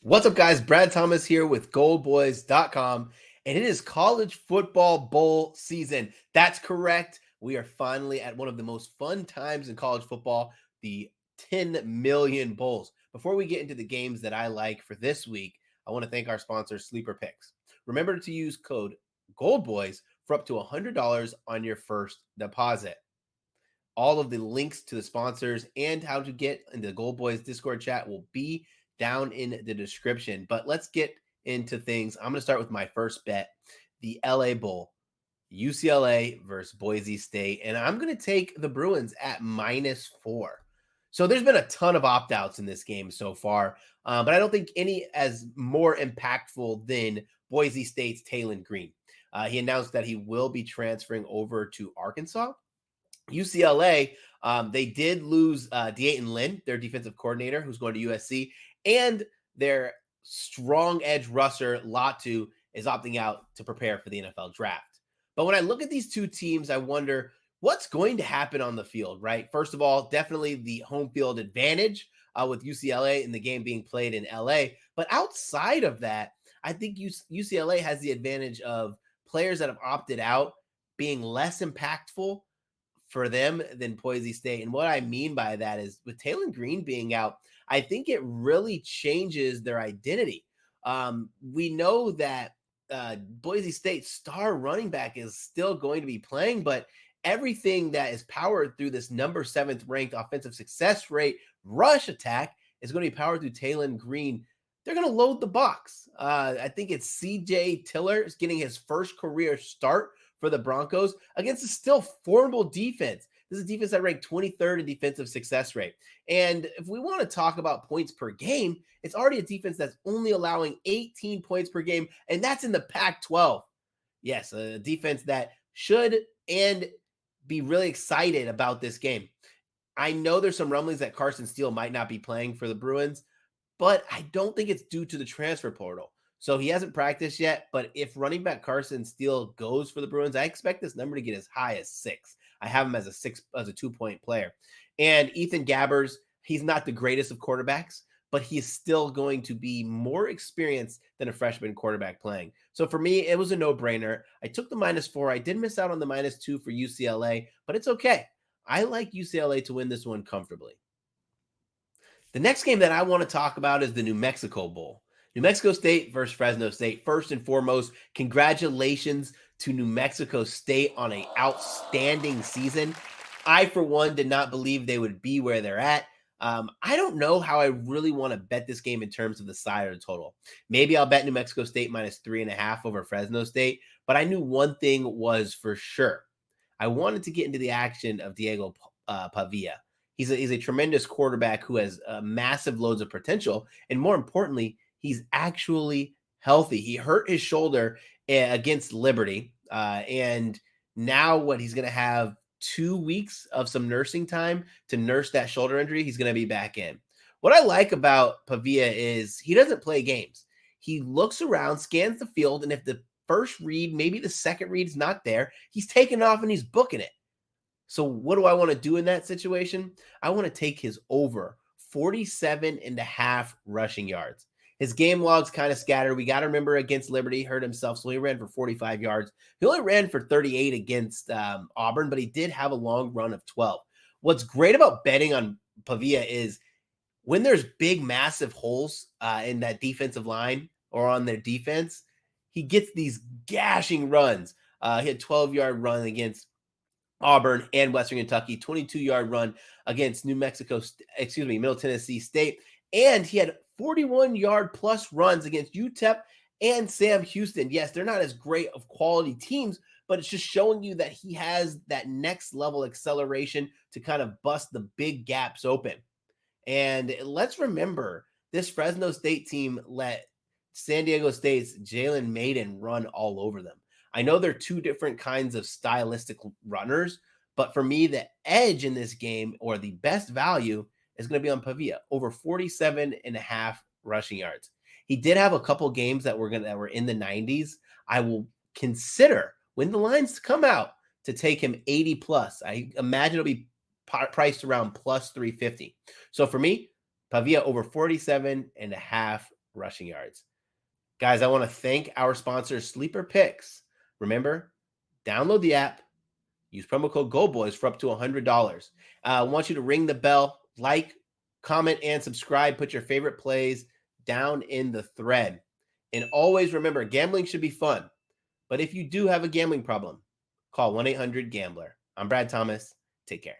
What's up, guys? Brad Thomas here with goldboys.com, and it is college football bowl season. That's correct. We are finally at one of the most fun times in college football, the 10 million bowls. Before we get into the games that I like for this week, I want to thank our sponsor, Sleeper Picks. Remember to use code GOLDBOYS for up to $100 on your first deposit. All of the links to the sponsors and how to get into the Gold Boys Discord chat will be down in the description. But let's get into things. I'm going to start with my first bet, the LA Bowl, UCLA versus Boise State. And I'm going to take the Bruins at -4. So there's been a ton of opt-outs in this game so far, but I don't think any as more impactful than Boise State's Taylor Green. He announced that he will be transferring over to Arkansas. UCLA, they did lose D'Ayton Lynn, their defensive coordinator, who's going to USC, and their strong edge rusher, Latu, is opting out to prepare for the NFL draft. But when I look at these two teams, I wonder what's going to happen on the field, right? First of all, definitely the home field advantage with UCLA and the game being played in LA. But outside of that, I think UCLA has the advantage of players that have opted out being less impactful for them than Boise State. And what I mean by that is with Taylor Green being out, I think it really changes their identity. We know that Boise State's star running back is still going to be playing, but everything that is powered through this number 7th ranked offensive success rate rush attack is going to be powered through Taylor Green. They're going to load the box. I think it's CJ Tiller is getting his first career start for the Broncos against a still formidable defense. This is a defense that ranked 23rd in defensive success rate. And if we want to talk about points per game, it's already a defense that's only allowing 18 points per game, and that's in the Pac-12. Yes, a defense that should and be really excited about this game. I know there's some rumblings that Carson Steele might not be playing for the Bruins, but I don't think it's due to the transfer portal. So he hasn't practiced yet, but if running back Carson Steele goes for the Bruins, I expect this number to get as high as 6. I have him as a 2-point player. And Ethan Gabbers, he's not the greatest of quarterbacks, but he's still going to be more experienced than a freshman quarterback playing. So for me, it was a no-brainer. I took the -4. I did miss out on the -2 for UCLA, but it's okay. I like UCLA to win this one comfortably. The next game that I want to talk about is the New Mexico Bowl. New Mexico State versus Fresno State. First and foremost, congratulations to New Mexico State on an outstanding season. I, for one, did not believe they would be where they're at. I don't know how I really want to bet this game in terms of the side or the total. Maybe I'll bet New Mexico State -3.5 over Fresno State, but I knew one thing was for sure. I wanted to get into the action of Diego Pavia. He's a tremendous quarterback who has massive loads of potential, and more importantly, he's actually healthy. He hurt his shoulder against Liberty, and now he's going to have 2 weeks of some nursing time to nurse that shoulder injury. He's going to be back in. What I like about Pavia is he doesn't play games. He looks around, scans the field, and if the first read, maybe the second read is not there, he's taking off and he's booking it. So what do I want to do in that situation? I want to take his over 47.5 rushing yards. His game log's kind of scattered. We got to remember against Liberty, he hurt himself, so he ran for 45 yards. He only ran for 38 against Auburn, but he did have a long run of 12. What's great about betting on Pavia is when there's big, massive holes in that defensive line or on their defense, he gets these gashing runs. He had a 12-yard run against Auburn and Western Kentucky, 22-yard run against Middle Tennessee State, and he had 41-yard plus runs against UTEP and Sam Houston. Yes, they're not as great of quality teams, but it's just showing you that he has that next level acceleration to kind of bust the big gaps open. And let's remember, this Fresno State team let San Diego State's Jalen Maiden run all over them. I know they're two different kinds of stylistic runners, but for me, the edge in this game or the best value is going to be on Pavia, over 47.5 rushing yards. He did have a couple games that were in the 90s. I will consider when the lines come out to take him 80 plus. I imagine it'll be priced around plus 350. So for me, Pavia over 47.5 rushing yards. Guys, I want to thank our sponsor, Sleeper Picks. Remember, download the app, use promo code GOLDBOYS for up to $100. I want you to ring the bell, like, comment, and subscribe. Put your favorite plays down in the thread. And always remember, gambling should be fun. But if you do have a gambling problem, call 1-800-GAMBLER. I'm Brad Thomas. Take care.